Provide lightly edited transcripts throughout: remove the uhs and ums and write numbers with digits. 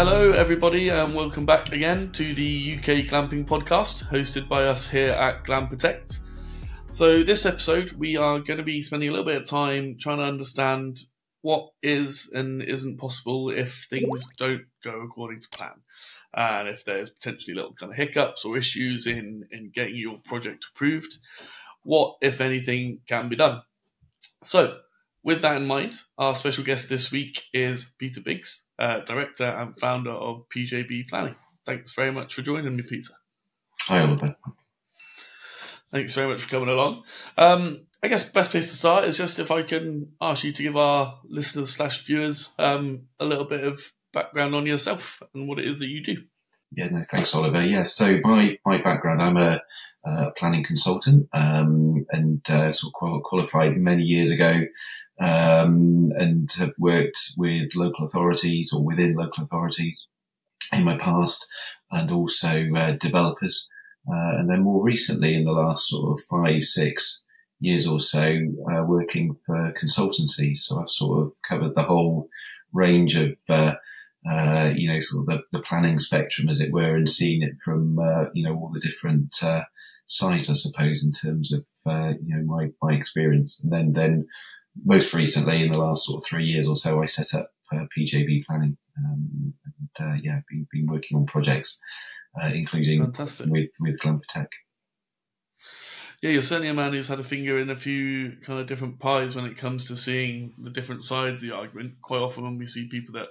Hello everybody and welcome back again to the UK Glamping podcast hosted by us here at Glampitect. So this episode we are going to be spending a little bit of time trying to understand what is and isn't possible if things don't go according to plan, and if there's potentially little kind of hiccups or issues in getting your project approved, what if anything can be done. So with that in mind, our special guest this week is Peter Biggs, Director and Founder of PJB Planning. Thanks very much for joining me, Peter. Hi, Oliver. Thanks very much for coming along. I guess the best place to start is just if I can ask you to give our listeners/viewers a little bit of background on yourself and what it is that you do. Yeah, no, thanks, Oliver. Yeah, so my background, I'm a planning consultant and sort of qualified many years ago. And have worked with local authorities or within local authorities in my past, and also developers. And then more recently, in the last sort of 5-6 years or so, working for consultancies. So I've sort of covered the whole range of, sort of the planning spectrum, as it were, and seen it from, all the different sides, I suppose, in terms of, my experience. And then most recently, in the last sort of 3 years or so, I set up PJB Planning, been working on projects, including with Glampitect. Yeah, you're certainly a man who's had a finger in a few kind of different pies when it comes to seeing the different sides of the argument. Quite often when we see people that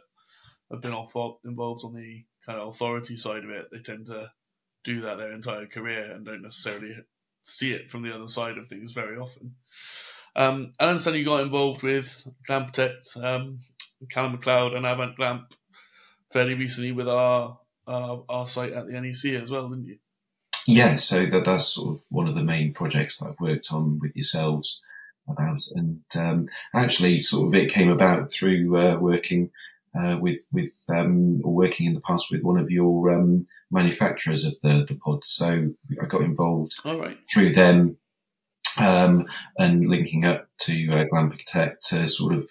have been involved on the kind of authority side of it, they tend to do that their entire career and don't necessarily see it from the other side of things very often. I understand you got involved with Glampitect, Callum McLeod and Avant Glamp fairly recently with our site at the NEC as well, didn't you? Yeah, so that's sort of one of the main projects that I've worked on with yourselves about, and actually sort of it came about through working with or working in the past with one of your manufacturers of the pods. So I got involved through them. And linking up to Glampitect to sort of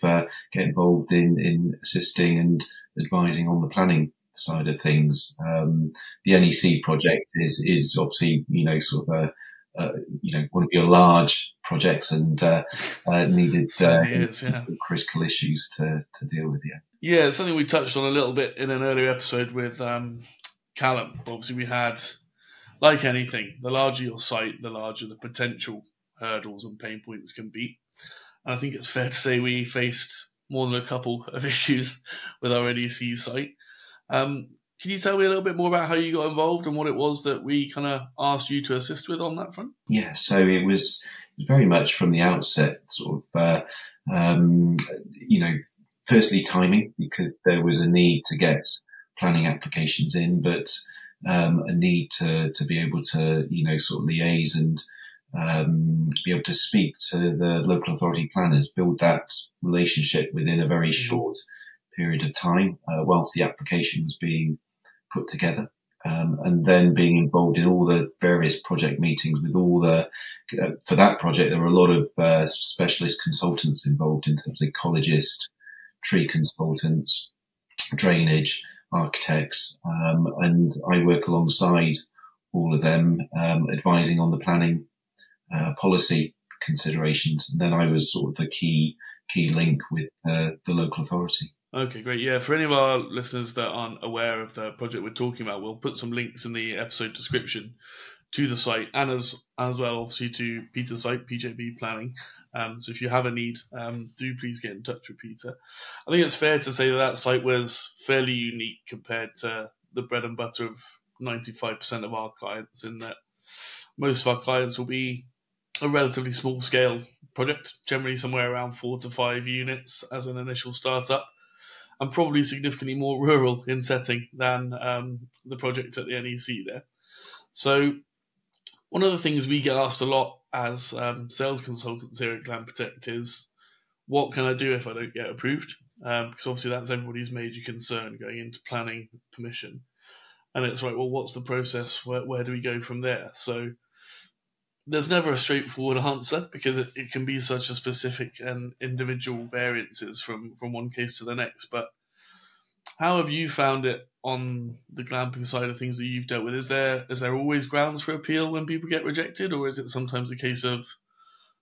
get involved in assisting and advising on the planning side of things. The NEC project is obviously, sort of one of your large projects and needed critical issues to deal with. Yeah, it's something we touched on a little bit in an earlier episode with Callum. Obviously, we had, like anything, the larger your site, the larger the potential hurdles and pain points can be. And I think it's fair to say we faced more than a couple of issues with our NEC site. Can you tell me a little bit more about how you got involved and what it was that we kind of asked you to assist with on that front? Yeah, so it was very much from the outset sort of, firstly timing, because there was a need to get planning applications in, but a need to be able to, sort of liaise and be able to speak to the local authority planners, build that relationship within a very short period of time, whilst the application was being put together, and then being involved in all the various project meetings with all the, for that project, there were a lot of specialist consultants involved in terms of ecologists, tree consultants, drainage, architects, and I work alongside all of them, advising on the planning policy considerations. And then I was sort of the key link with the local authority. Okay, great. Yeah, for any of our listeners that aren't aware of the project we're talking about, we'll put some links in the episode description to the site and as well, obviously, to Peter's site, PJB Planning. So if you have a need, do please get in touch with Peter. I think it's fair to say that site was fairly unique compared to the bread and butter of 95% of our clients, in that most of our clients will be a relatively small scale project, generally somewhere around 4 to 5 units as an initial startup, and probably significantly more rural in setting than the project at the NEC there. So one of the things we get asked a lot as sales consultants here at Glampitect is, what can I do if I don't get approved? Because obviously that's everybody's major concern going into planning permission. And it's like, well, what's the process? Where do we go from there? So there's never a straightforward answer, because it can be such a specific and individual variances from one case to the next. But How have you found it on the glamping side of things that you've dealt with? Is there always grounds for appeal when people get rejected, or is it sometimes a case of,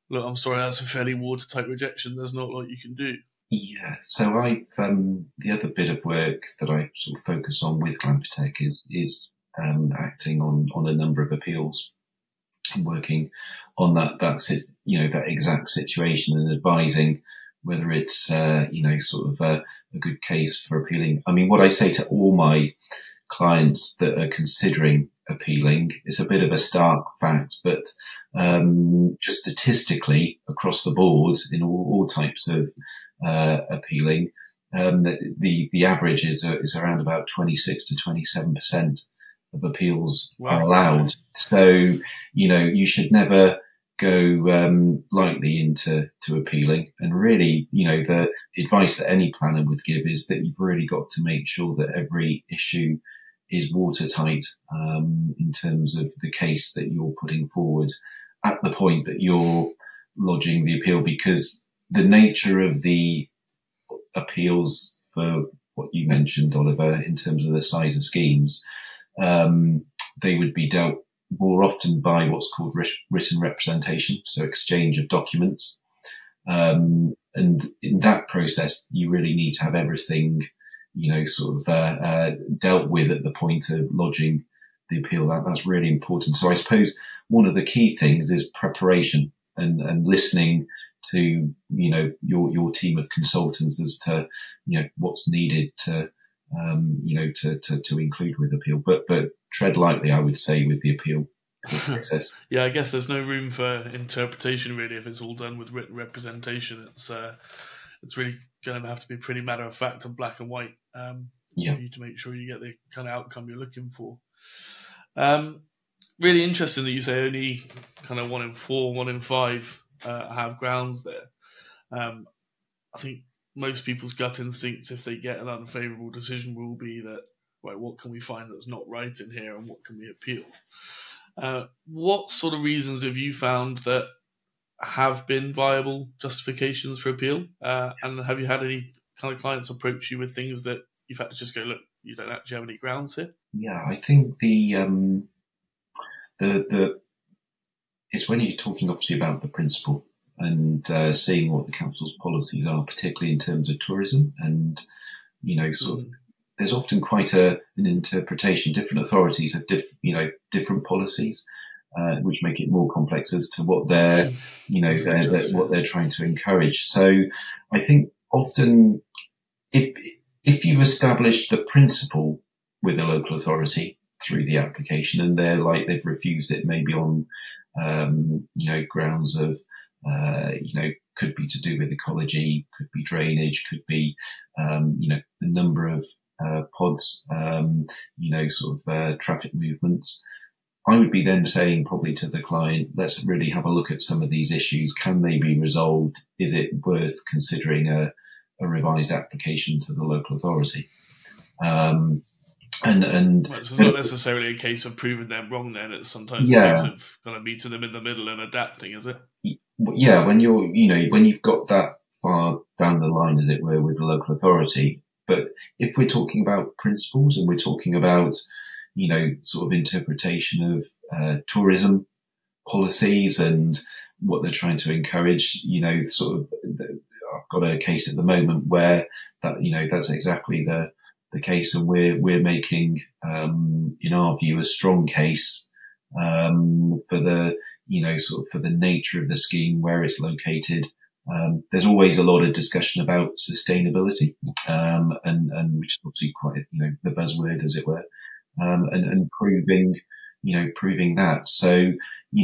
look, I'm sorry, that's a fairly watertight rejection. There's not a lot you can do. Yeah, so I've the other bit of work that I sort of focus on with Glampitect is acting on a number of appeals and working on that exact situation and advising whether it's sort of a good case for appealing. I mean, what I say to all my clients that are considering appealing, it's a bit of a stark fact, but just statistically across the board in all types of appealing, the average is around about 26 to 27% of appeals are allowed. So, you should never go lightly into appealing. And really, the advice that any planner would give is that you've really got to make sure that every issue is watertight in terms of the case that you're putting forward at the point that you're lodging the appeal, because the nature of the appeals for what you mentioned, Oliver, in terms of the size of schemes, they would be dealt more often by what's called written representation, so exchange of documents. And in that process, you really need to have everything, dealt with at the point of lodging the appeal. That's really important. So I suppose one of the key things is preparation and listening to your team of consultants as to what's needed to include with appeal, but tread lightly, I would say, with the appeal process. Yeah, I guess there's no room for interpretation really if it's all done with written representation. It's really going to have to be pretty matter of fact and black and white for you to make sure you get the kind of outcome you're looking for. Really interesting that you say only kind of 1 in 4, 1 in 5 have grounds there. I think most people's gut instincts, if they get an unfavourable decision, will be that, right, what can we find that's not right in here and what can we appeal? What sort of reasons have you found that have been viable justifications for appeal? And have you had any kind of clients approach you with things that you've had to just go, look, you don't actually have any grounds here? Yeah, I think the it's when you're talking obviously about the principle and seeing what the council's policies are, particularly in terms of tourism, and there's often quite an interpretation. Different authorities have different policies, which make it more complex as to what they're what they're trying to encourage. So I think often if you've established the principle with a local authority through the application, and they've refused it maybe on grounds of could be to do with ecology, could be drainage, could be the number of pods, traffic movements. I would be then saying probably to the client, let's really have a look at some of these issues. Can they be resolved? Is it worth considering a revised application to the local authority? So it's not necessarily a case of proving them wrong then, it's sometimes a case of kind of meeting them in the middle and adapting, is it? Yeah, when you've got that far down the line, as it were, with the local authority. But if we're talking about principles and we're talking about, sort of interpretation of tourism policies and what they're trying to encourage, I've got a case at the moment where that's exactly the case, and we're making, in our view, a strong case for the for the nature of the scheme, where it's located. There's always a lot of discussion about sustainability, and which is obviously quite the buzzword, as it were, and proving that. So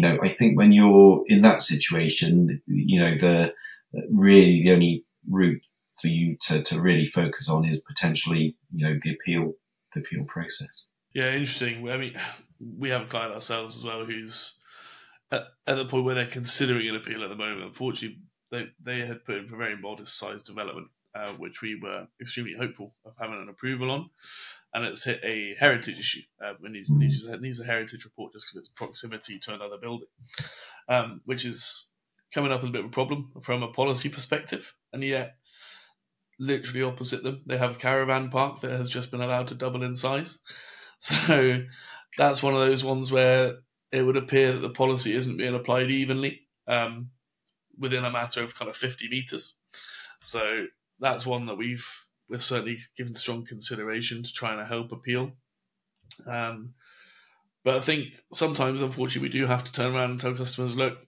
I think when you're in that situation, the only route for you to really focus on is potentially the appeal process. Yeah, interesting. I mean, we have a client ourselves as well who's at the point where they're considering an appeal at the moment. Unfortunately, they had put in for a very modest sized development, which we were extremely hopeful of having an approval on, and it's hit a heritage issue. It needs a heritage report just because of its proximity to another building, which is coming up as a bit of a problem from a policy perspective. And yet, literally opposite them, they have a caravan park that has just been allowed to double in size. So that's one of those ones where it would appear that the policy isn't being applied evenly within a matter of kind of 50 metres. So that's one that we've certainly given strong consideration to trying to help appeal. But I think sometimes, unfortunately, we do have to turn around and tell customers, look,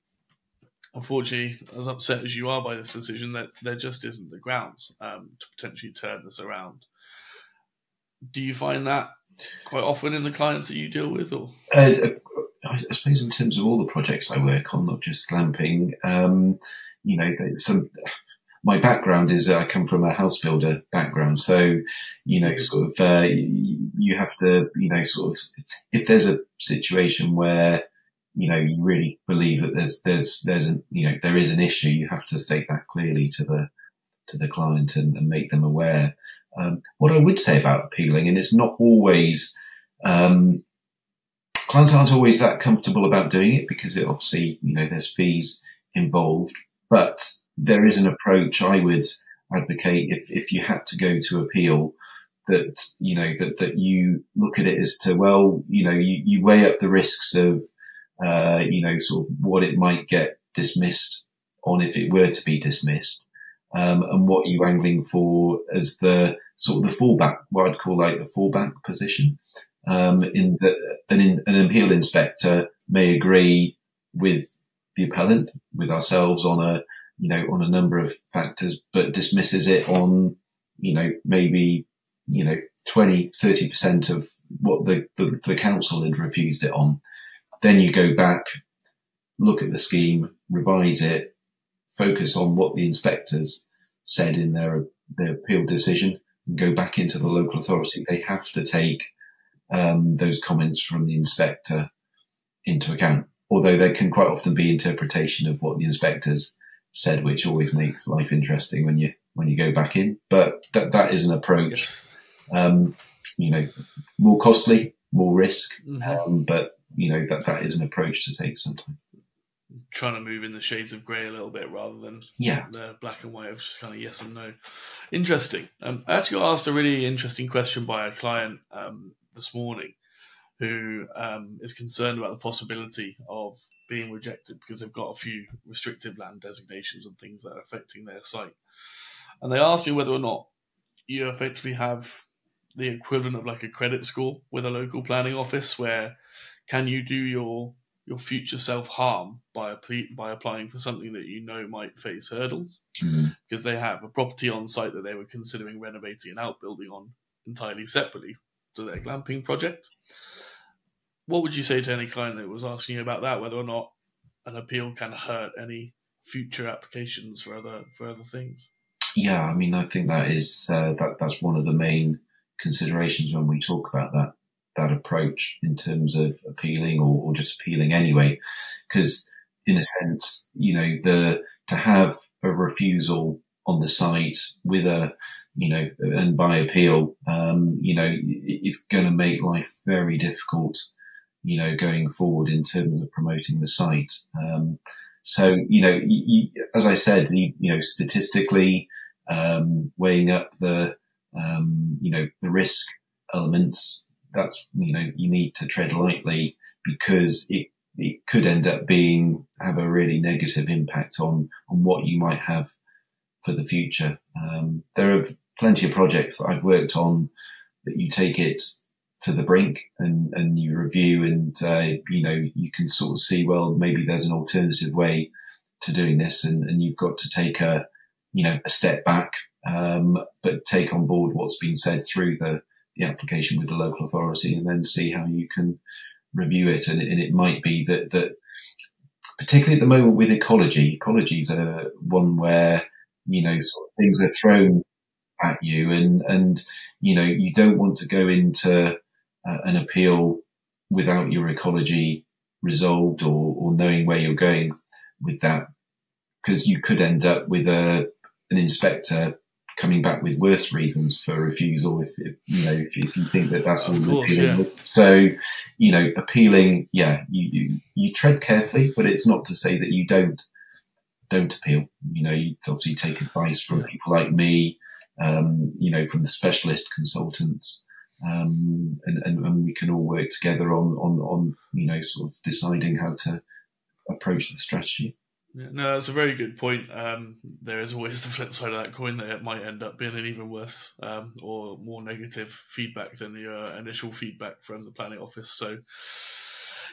unfortunately, as upset as you are by this decision, that there just isn't the grounds to potentially turn this around. Do you find that quite often in the clients that you deal with? Or I suppose in terms of all the projects I work on, not just glamping, my background is I come from a house builder background. So, you have to, if there's a situation where, you really believe that there is an issue, you have to state that clearly to the client and make them aware. What I would say about appealing, and it's not always, clients aren't always that comfortable about doing it because it obviously, there's fees involved, but there is an approach I would advocate if you had to go to appeal that, that you look at it as to, well, you weigh up the risks of, sort of what it might get dismissed on if it were to be dismissed, and what you're angling for as the sort of the fallback, what I'd call like the fallback position, in that an appeal inspector may agree with the appellant, with ourselves on a number of factors, but dismisses it on, maybe, 20, 30% of what the council had refused it on. Then you go back, look at the scheme, revise it, focus on what the inspectors said in their appeal decision, and go back into the local authority. They have to take those comments from the inspector into account, although there can quite often be interpretation of what the inspectors said, which always makes life interesting when you go back in. But that is an approach, more costly, more risk, but that is an approach to take sometimes. Trying to move in the shades of grey a little bit rather than the black and white of just kind of yes and no. Interesting. I actually got asked a really interesting question by a client this morning who is concerned about the possibility of being rejected because they've got a few restricted land designations and things that are affecting their site. And they asked me whether or not you effectively have the equivalent of like a credit score with a local planning office, where can you do your future self-harm by applying for something that might face hurdles? Because they have a property on site that they were considering renovating an outbuilding on entirely separately to their glamping project. What would you say to any client that was asking you about that, whether or not an appeal can hurt any future applications for other things? Yeah, I mean, I think that is that's one of the main considerations when we talk about that approach in terms of appealing or just appealing anyway, because in a sense, to have a refusal on the site with and by appeal, it's going to make life very difficult, going forward in terms of promoting the site. So, as I said, statistically, weighing up the risk elements, that's, you need to tread lightly because it could end up have a really negative impact on what you might have for the future. There are plenty of projects that I've worked on that you take it to the brink and you review and, you can sort of see, well, maybe there's an alternative way to doing this and you've got to take a step back, but take on board what's been said through the application with the local authority and then see how you can review it. And it might be that particularly at the moment with ecology's one where, sort of things are thrown at you and you don't want to go into an appeal without your ecology resolved or knowing where you're going with that, because you could end up with an inspector coming back with worse reasons for refusal if you think that's what you're appealing with. So, appealing, you tread carefully, but it's not to say that you don't appeal. You obviously take advice from people like me, from the specialist consultants. And we can all work together on sort of deciding how to approach the strategy. Yeah, no, that's a very good point. There is always the flip side of that coin that it might end up being an even worse or more negative feedback than your initial feedback from the planning office. So,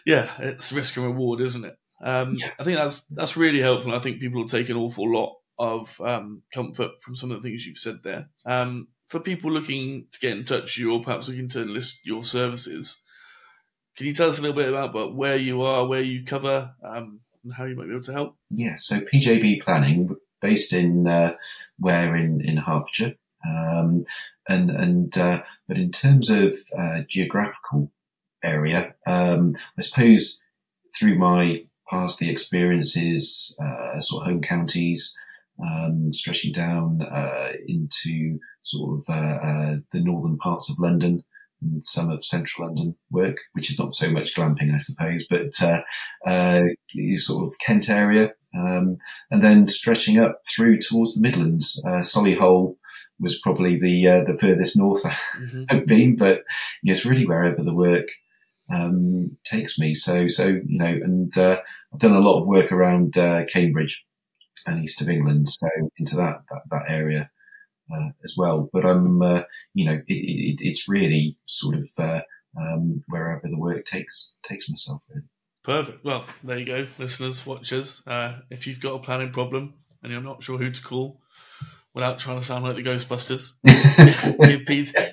yeah, it's risk and reward, isn't it? I think that's really helpful. I think people will take an awful lot of comfort from some of the things you've said there. For people looking to get in touch with you or perhaps looking to list your services, can you tell us a little bit about where you are, where you cover, and how you might be able to help? Yes, so PJB Planning, based in Hertfordshire, but in terms of geographical area, I suppose through my past the experiences, sort of home counties, stretching down into sort of the northern parts of London and some of central London work, which is not so much glamping, I suppose, but sort of Kent area, and then stretching up through towards the Midlands. Solihull was probably the furthest north I've been, but it's really wherever the work takes me. So and I've done a lot of work around Cambridge and east of England, so into that area as well. But I'm, it's really sort of wherever the work takes myself. Really. Perfect. Well, there you go, listeners, watchers. If you've got a planning problem and you're not sure who to call, without trying to sound like the Ghostbusters,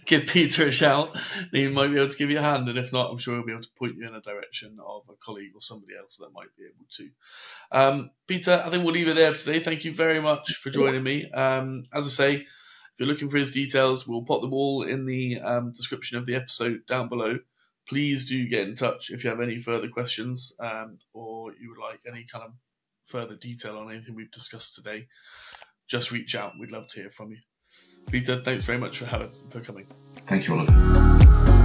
give Peter a shout. He might be able to give you a hand, and if not, I'm sure he'll be able to point you in a direction of a colleague or somebody else that might be able to. Peter, I think we'll leave it there for today. Thank you very much for joining me. As I say, if you're looking for his details, we'll pop them all in the description of the episode down below. Please do get in touch if you have any further questions or you would like any kind of further detail on anything we've discussed today. Just reach out. We'd love to hear from you. Peter, thanks very much for coming. Thank you, Oliver.